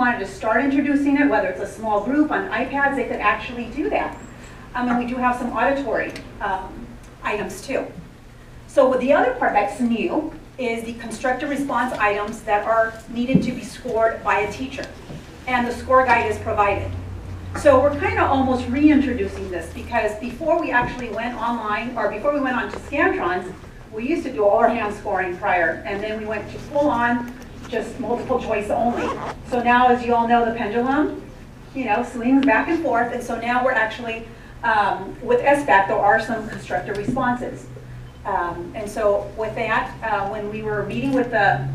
wanted to start introducing it, whether it's a small group on iPads, they could actually do that. And we do have some auditory items too. So with the other part that's new is the constructive response items that are needed to be scored by a teacher. And the score guide is provided. So we're kind of almost reintroducing this because before we actually went online, or before we went on to Scantrons, we used to do all our hand scoring prior, and then we went to full on, just multiple choice only. So now, as you all know, the pendulum, swings back and forth, and so now we're actually, with SBAC, there are some constructive responses. And so with that, when we were meeting with the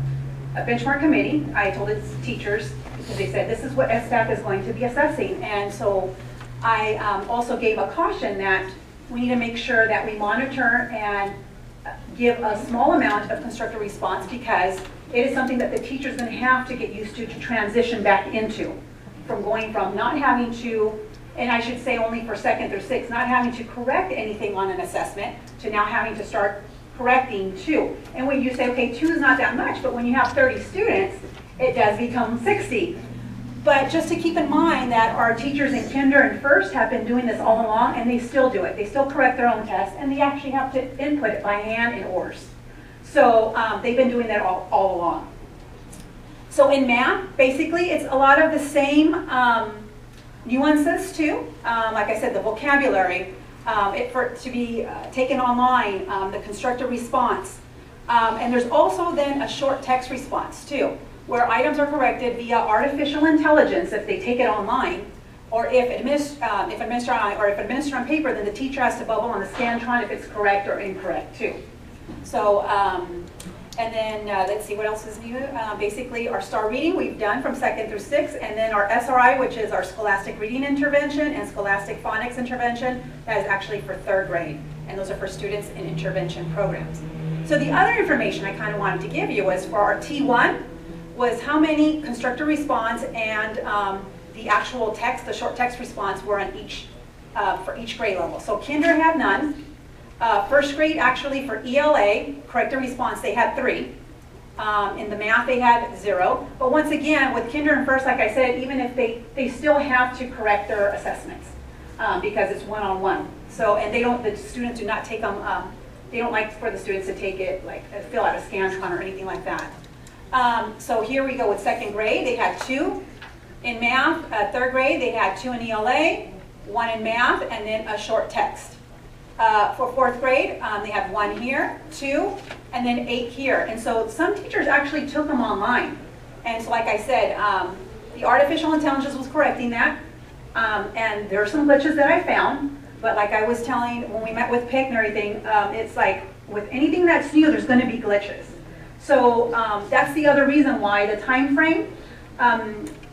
benchmark committee, I told its teachers, because they said this is what SBAC is going to be assessing. And so I also gave a caution that we need to make sure that we monitor and give a small amount of constructive response, because it is something that the teacher is going to have to get used to transition back into, from going from not having to, and I should say only for 2nd through 6th, not having to correct anything on an assessment, to now having to start correcting 2. And when you say, okay, 2 is not that much, but when you have 30 students, it does become 60. But just to keep in mind that our teachers in kinder and first have been doing this all along, and they still do it. They still correct their own tests, and they actually have to input it by hand in ORS. So they've been doing that all along. So in math, basically, it's a lot of the same nuances too. Like I said, the vocabulary, to be taken online, the constructive response. And there's also then a short text response too, where items are corrected via artificial intelligence if they take it online, or if administered on paper, then the teacher has to bubble on the Scantron if it's correct or incorrect too. So, and then let's see what else is new. Basically, our STAR reading we've done from 2nd through 6th, and then our SRI, which is our Scholastic Reading Intervention and Scholastic Phonics Intervention, that is actually for 3rd grade, and those are for students in intervention programs. So the other information I kind of wanted to give you was for our T1, was how many constructive response and the actual text, the short text response, were on each, for each grade level. So kinder had none. 1st grade, actually, for ELA, corrective response, they had 3. In the math, they had 0. But once again, with kinder and first, like I said, even if they still have to correct their assessments because it's one-on-one. So, and the students do not take them, they don't like for the students to take it, like fill out a Scantron or anything like that. So here we go with 2nd grade, they had 2 in math. 3rd grade, they had 2 in ELA, 1 in math, and then a short text. For 4th grade, they had 1 here, 2, and then 8 here. And so some teachers actually took them online. And so like I said, the artificial intelligence was correcting that. And there are some glitches that I found. But like I was telling when we met with PIC and everything, it's like with anything that's new, there's going to be glitches. So that's the other reason why the time frame,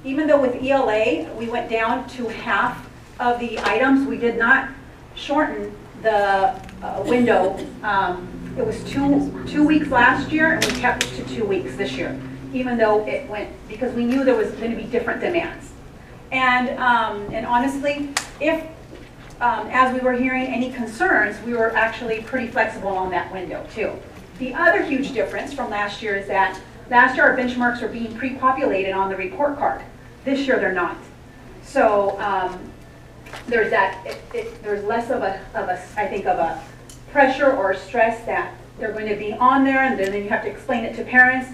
even though with ELA, we went down to half of the items, we did not shorten the window. It was two weeks last year, and we kept it to 2 weeks this year, even though it went, because we knew there was going to be different demands. And honestly, if, as we were hearing any concerns, we were actually pretty flexible on that window too. The other huge difference from last year is that last year our benchmarks were being pre-populated on the report card. This year they're not. So there's that. There's less of a I think of a pressure or stress that they're going to be on there, and then you have to explain it to parents.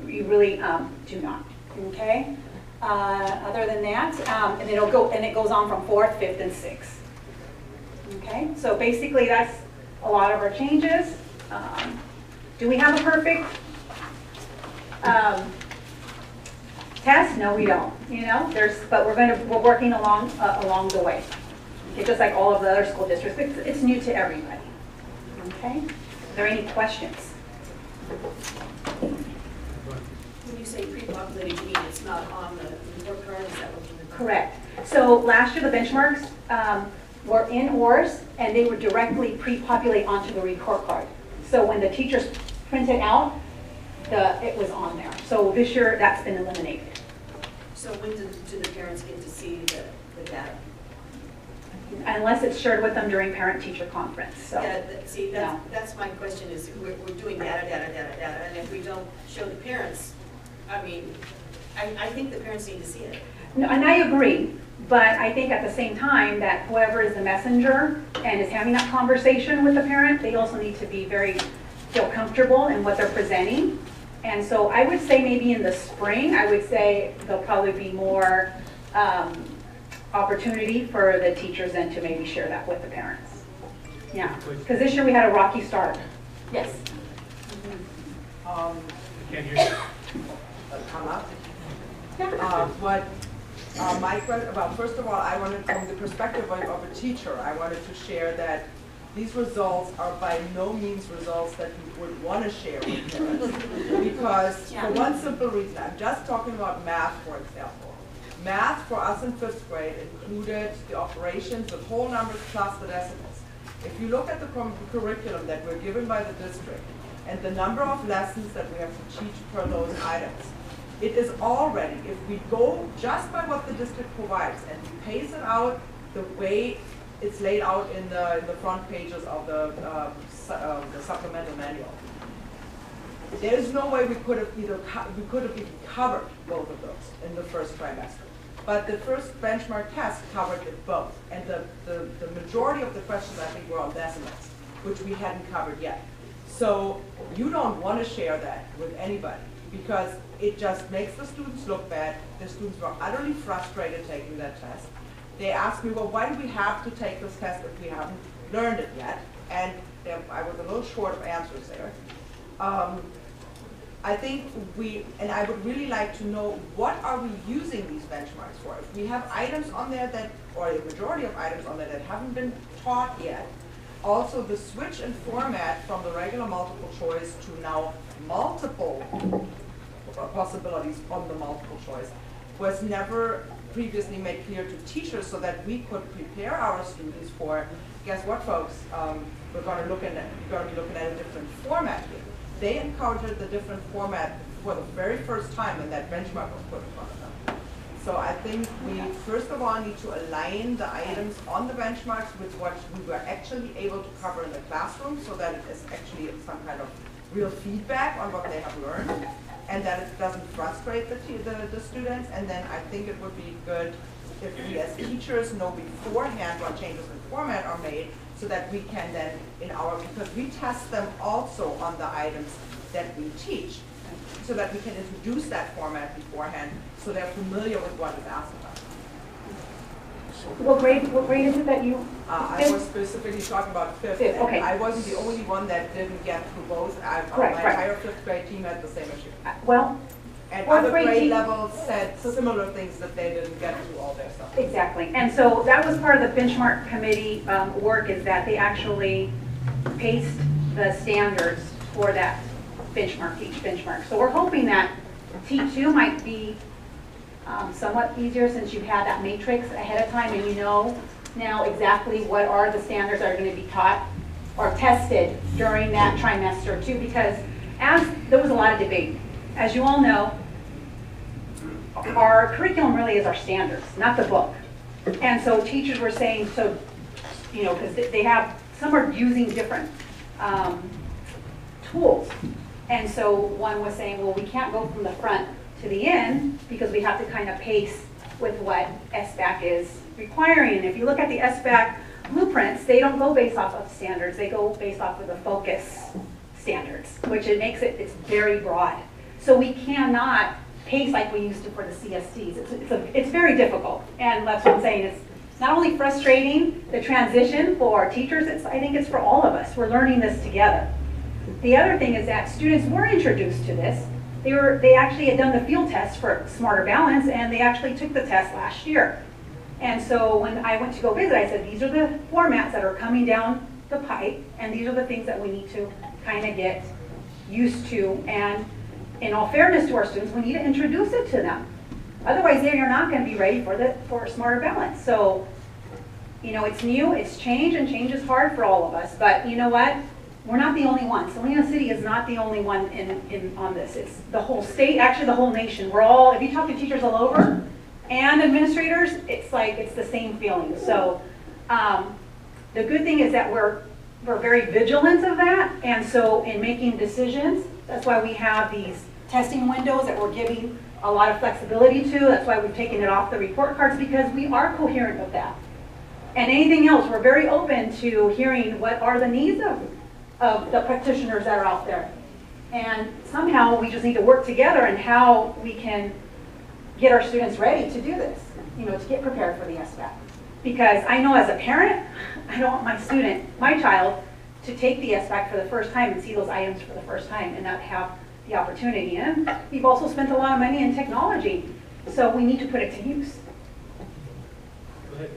You really do not. Okay. Other than that, and it goes on from 4th, 5th, and 6th. Okay. So basically, that's a lot of our changes. Do we have a perfect test? No, we don't. You know, but we're working along the way. Okay, just like all of the other school districts, it's new to everybody. Okay. Are there any questions? When you say pre-populated, you mean it's not on the report card? Is that what you mean? Correct. So last year the benchmarks were in ORS, and they were directly pre-populate onto the report card. So when the teachers printed out, it was on there. So this year that's been eliminated. So when do the parents get to see the data? Unless it's shared with them during parent-teacher conference. So, yeah, see, that's my question is we're doing data, and if we don't show the parents, I mean, I think the parents need to see it. No, and I agree, but I think at the same time that whoever is the messenger and is having that conversation with the parent, they also need to be feel comfortable in what they're presenting. And so I would say maybe in the spring, I would say there'll probably be more opportunity for the teachers then to maybe share that with the parents. Yeah, because this year we had a rocky start. Yes. Can't hear you. Come up. Well, first of all, I wanted, from the perspective of a teacher, I wanted to share that these results are by no means results that we would want to share with parents. Because for one simple reason, I'm just talking about math, for example. Math for us in 5th grade included the operations, the whole numbers plus the decimals. If you look at the curriculum that we're given by the district and the number of lessons that we have to teach per those items, it is already, if we go just by what the district provides and we pace it out the way it's laid out in the front pages of the supplemental manual, there is no way we could have even covered both of those in the first trimester. But the first benchmark test covered it both, and the majority of the questions I think were on decimals, which we hadn't covered yet. So you don't want to share that with anybody, because it just makes the students look bad. The students were utterly frustrated taking that test. They asked me, well, why do we have to take this test if we haven't learned it yet? And I was a little short of answers there. I think and I would really like to know, what are we using these benchmarks for? If we have items on there that, or a majority of items on there that haven't been taught yet, also the switch in format from the regular multiple choice to now multiple possibilities on the multiple choice was never previously made clear to teachers, so that we could prepare our students for, guess what, folks, we're going to be looking at a different format here. They encountered the different format for the very first time when that benchmark was put in front of them. So I think we first of all need to align the items on the benchmarks with what we were actually able to cover in the classroom, so that it is actually some kind of real feedback on what they have learned, and that it doesn't frustrate the students. And then I think it would be good if we as teachers know beforehand what changes in format are made, so that we can then, because we test them also on the items that we teach, so that we can introduce that format beforehand, so they're familiar with what is asked of us. What grade is it that you? I was specifically talking about 5th, and okay. I wasn't the only one that didn't get through both. My entire 5th grade team had the same issue. And other grade levels said similar things, that they didn't get through all their stuff. Exactly. And so that was part of the benchmark committee work, is that they actually paced the standards for that benchmark, each benchmark. So we're hoping that T2 might be somewhat easier, since you've had that matrix ahead of time and you know now exactly what are the standards that are going to be taught or tested during that trimester too, because there was a lot of debate. As you all know, our curriculum really is our standards, not the book. And so teachers were saying, so, because some are using different tools. And so one was saying, well, we can't go from the front to the end, because we have to kind of pace with what SBAC is requiring. And if you look at the SBAC blueprints, they don't go based off of standards, they go based off of the focus standards, which it's very broad. So we cannot pace like we used to for the CSDs. It's very difficult, and that's what I'm saying. It's not only frustrating, the transition for teachers, I think it's for all of us. We're learning this together. The other thing is that students were introduced to this. They actually had done the field test for Smarter Balance, and they actually took the test last year. And so when I went to go visit, I said, these are the formats that are coming down the pipe, and these are the things that we need to kind of get used to. And in all fairness to our students, we need to introduce it to them. Otherwise, they're not going to be ready for Smarter Balance. So, it's new, it's change, and change is hard for all of us. But you know what? We're not the only ones. Salina City is not the only one on this. It's the whole state, actually the whole nation. If you talk to teachers all over and administrators, it's the same feeling. So the good thing is that we're very vigilant of that. And so in making decisions, that's why we have these testing windows that we're giving a lot of flexibility to. That's why we've taken it off the report cards, because we are coherent with that. And anything else, we're very open to hearing what are the needs of the practitioners that are out there. And somehow we just need to work together and how we can get our students ready to do this, you know, to get prepared for the SBAC. Because I know as a parent, I don't want my child, to take the SBAC for the first time and see those items for the first time and not have the opportunity. And we've also spent a lot of money in technology, so we need to put it to use. Go ahead.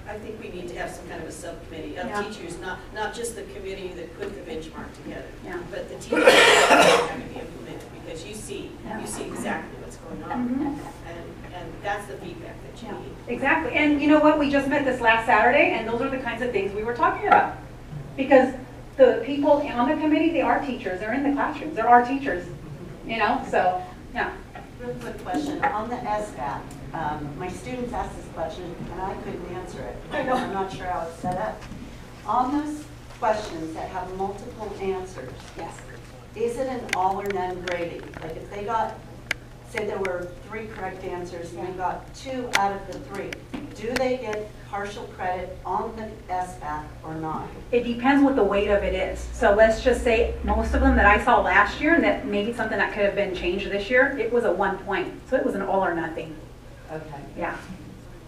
I think we need to have some kind of a subcommittee of teachers, not just the committee that put the benchmark together, but the teachers that are going to be implemented, because you see exactly what's going on, and that's the feedback that you need. Exactly, and you know what? We just met this last Saturday, and those are the kinds of things we were talking about, because the people on the committee, they are teachers. They're in the classrooms. There are teachers, you know. So, yeah. Real quick question on the SBAC. My students asked this question and I couldn't answer it. I'm not sure how it's set up. On those questions that have multiple answers, Yes. is it an all or none grading? Like if they got, say there were 3 correct answers and they got 2 out of the 3, do they get partial credit on the SBAC or not? It depends what the weight of it is. So let's just say most of them that I saw last year, and that maybe something that could have been changed this year, it was a 1 point. So it was an all or nothing. Okay. Yeah.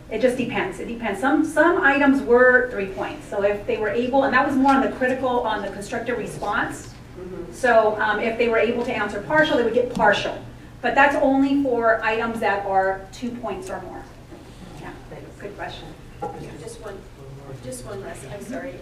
It just depends. It depends. Some items were 3 points. So if they were able, and that was more on the critical, on the constructive response. So if they were able to answer partial, they would get partial. But that's only for items that are 2 points or more. Yeah, good question. Just one last, I'm sorry,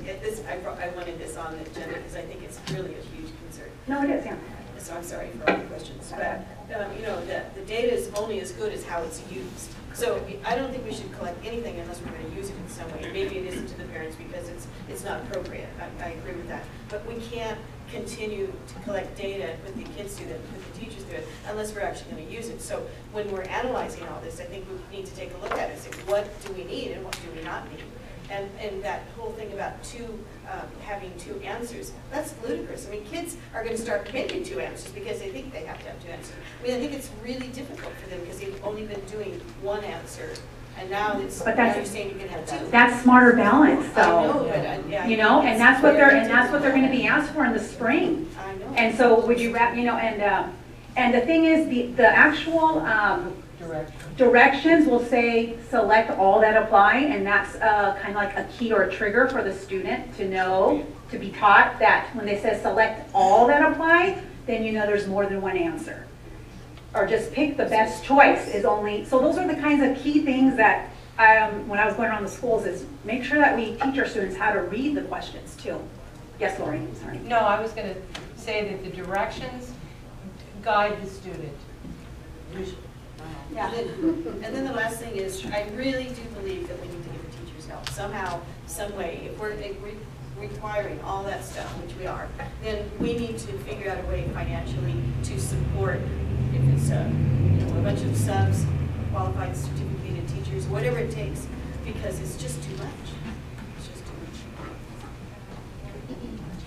I wanted this on the agenda because I think it's really a huge concern. No, it is, yeah. So I'm sorry for all the questions, but you know, the data is only as good as how it's used. So I don't think we should collect anything unless we're going to use it in some way. Maybe it isn't to the parents because it's not appropriate. I agree with that. But we can't continue to collect data and put the kids through it, put the teachers through it, unless we're actually going to use it. So when we're analyzing all this, I think we need to take a look at it and say, what do we need and what do we not need? And that whole thing about having 2 answers, that's ludicrous. I mean, kids are going to start making 2 answers because they think they have to have 2 answers. I mean, I think it's really difficult for them because they've only been doing 1 answer, and now now you're saying you can have 2. That's smarter balance, though. I know, but yeah, you know, and that's what they're going to be asked for in the spring. I know. And so, would you wrap? You know, and the thing is, the actual directions will say select all that apply, and that's kind of like a key or a trigger for the student to know, to be taught that when they say select all that apply, then you know there's more than 1 answer. Or just pick the best choice is only, so those are the kinds of key things that when I was going around the schools is make sure that we teach our students how to read the questions too. Yes, Lori, sorry. No, I was going to say that the directions guide the student. Yeah. And then the last thing is, I really do believe that we need to give the teachers help somehow, some way. If we're requiring all that stuff, which we are, then we need to figure out a way financially to support, if it's a bunch of subs, qualified certificated teachers, whatever it takes, because it's just too much. It's just too much.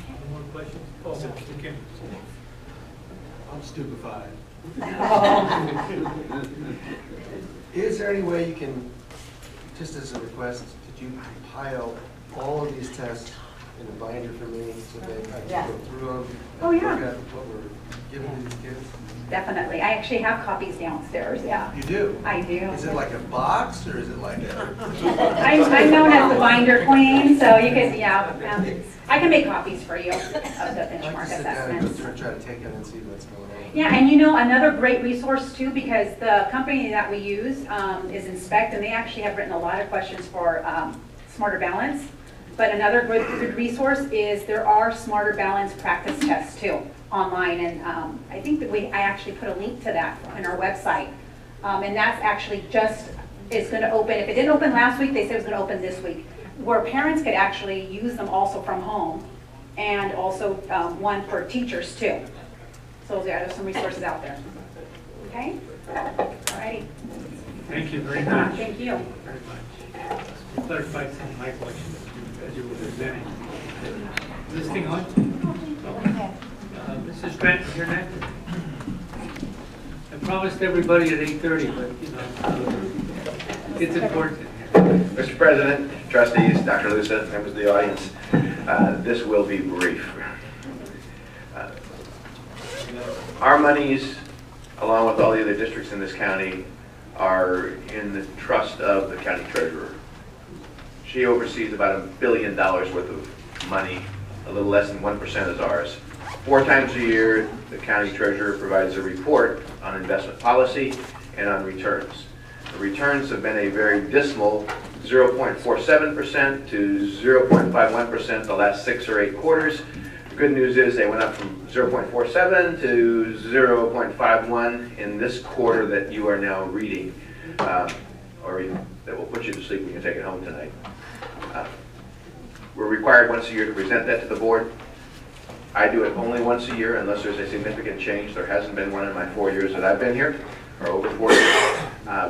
Any more questions? Oh, Mr. Kim. I'm stupefied. Is there any way you can, just as a request, could you compile all of these tests in a binder for me so that I can go through them and look at what we're giving to these kids? Definitely. I actually have copies downstairs, yeah. You do? I do. Is it like a box or is it like a? I'm known as the binder queen, so you can, I can make copies for you of the benchmark I sit down and go assessments. through and try to take it and see what's going on. Yeah, and you know, another great resource too, because the company that we use is Inspect, and they actually have written a lot of questions for Smarter Balance. But another good resource is there are Smarter Balance practice tests too online, and I think that I actually put a link to that on our website. And that's actually is going to open. If it didn't open last week, they said it was going to open this week, where parents could actually use them also from home, and also one for teachers too. So yeah, there's some resources out there. Okay? All righty. Thank you very much. Thank you. Very much. You clarified some of my questions as you were presenting. Is this thing on? Mrs. Grant, you're next. promised everybody at 8:30, but, you know, it's important. Mr. President, trustees, Dr. Lusa, members of the audience, this will be brief. Our monies, along with all the other districts in this county, are in the trust of the county treasurer. She oversees about $1 billion worth of money. A little less than 1% is ours. 4 times a year, the county treasurer provides a report on investment policy and on returns. The returns have been a very dismal 0.47% to 0.51% the last 6 or 8 quarters. The good news is they went up from 0.47 to 0.51 in this quarter that you are now reading, or that will put you to sleep when you take it home tonight. We're required once a year to present that to the board. I do it only once a year unless there's a significant change. There hasn't been one in my 4 years that I've been here, or over 4 years.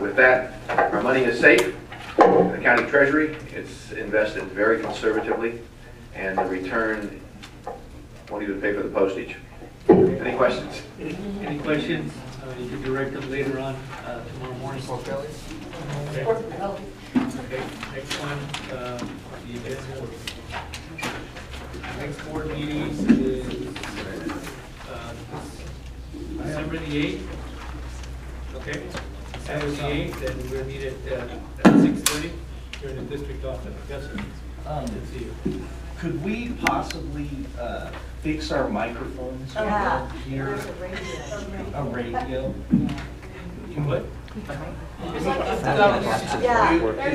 With that, our money is safe in the county treasury. It's invested very conservatively, and the return won't even pay for the postage. Any questions? Any questions? You can direct them later on tomorrow morning. Okay. Okay, next one, the agenda. Next board meeting is December the 8th. Okay, December the 8th, and we'll meet at 6:30 here in the district office. Yes, sir. Good to see you. Could we possibly fix our microphones Yeah. here? A radio? What? Yeah. There's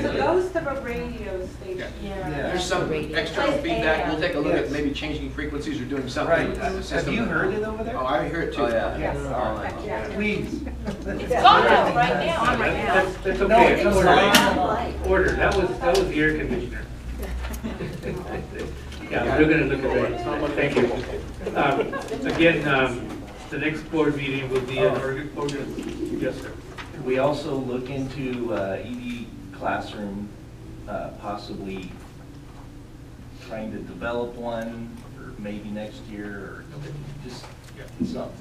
a ghost of a radio station. There's some external feedback. We'll take a look at maybe changing frequencies or doing something Right. with the Have system. you heard it over there? Oh, I hear it too. Yes. Please. It's gone out right now. That's No, okay. it's Order. not. Order. That was the air conditioner. Yeah, we're going to look at that. Thank you. Again, the next board meeting will be in Oregon. Yes, sir. We also look into ED classroom, possibly trying to develop one, or maybe next year, or just something.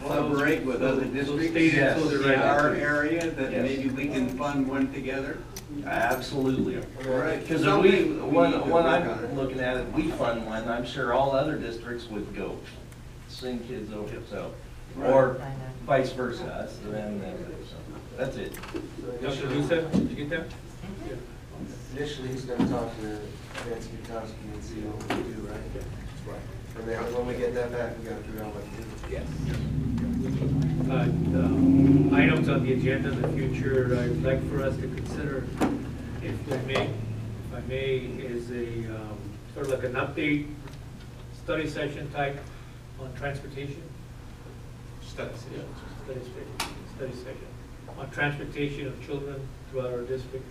Collaborate with other So districts state it so they're in right. our area, that Yes. maybe we can fund one together. Absolutely. Right. Because when I'm looking at it, we fund one, I'm sure all other districts would go send kids over, so, or vice versa, us, to them, so, that's it. Dr. Lusa, did you get that? Initially, he's going to talk to Nancy Gutowski and see what we do, right? Right. And then when we get that back, we got to figure out what to do. Yes. Items on the agenda in the future, I'd like for us to consider, if I may, is a sort of like an update study session type on transportation. Study session on transportation of children throughout our district,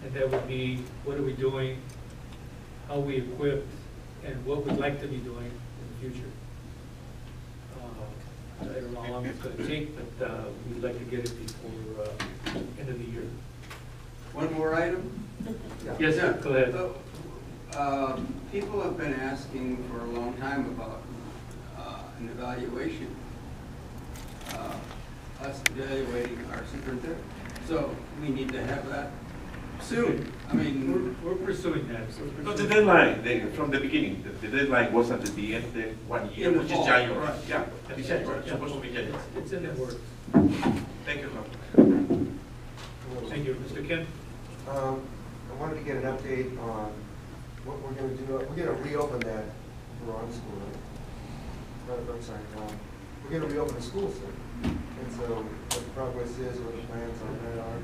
and that would be what are we doing, how we equip, and what we'd like to be doing in the future. I don't know how long it's going to take, but we'd like to get it before end of the year. One more item? Yes, sir, go ahead. People have been asking for a long time about an evaluation, us evaluating our superintendent. So we need to have that soon. I mean, We're pursuing that. No, the deadline, from the beginning, the deadline was at the end of the 1 year, In the which fall, is January. right. Yeah, December, it's supposed to be January. It's in the works. Thank you, Dr. Thank you. Mr. Kim? I wanted to get an update on what we're going to do. We're going to reopen that Veron school. I'm sorry. We're going to reopen the school soon. And so what the progress is, what the plans on that are.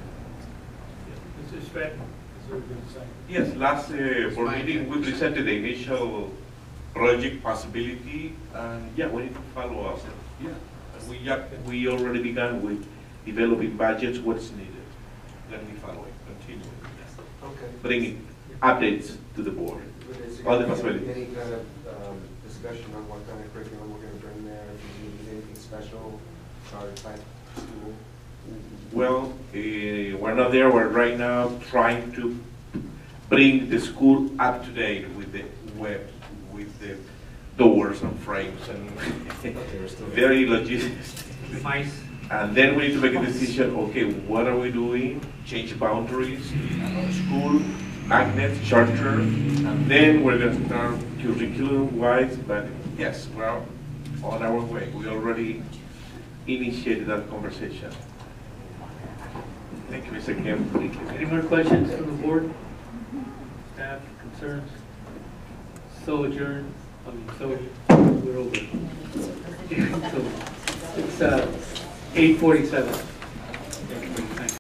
Mr. Stratton, is there a good sign? Yes, last board meeting, we presented the initial project possibility, and yeah, we need to follow up. Yeah, we already began with developing budgets, what's needed. Let me follow it, continue. Okay. Bringing updates to the board. Is All the there possibilities. any kind of discussion on what kind of curriculum we're going to bring there? Do you need anything special, charter type school? Well, we're not there. We're right now trying to bring the school up to date with the web, with the doors and frames and very logistics. Mice? And then we need to make a decision, okay, what are we doing? Change boundaries, school, magnets, charter, and then we're gonna start curriculum-wise, but yes, we're on our way. We already initiated that conversation. Thank you, Mr. Kim. Any more questions from the board? Staff, concerns? So adjourned, we're over. So, it's 8:47.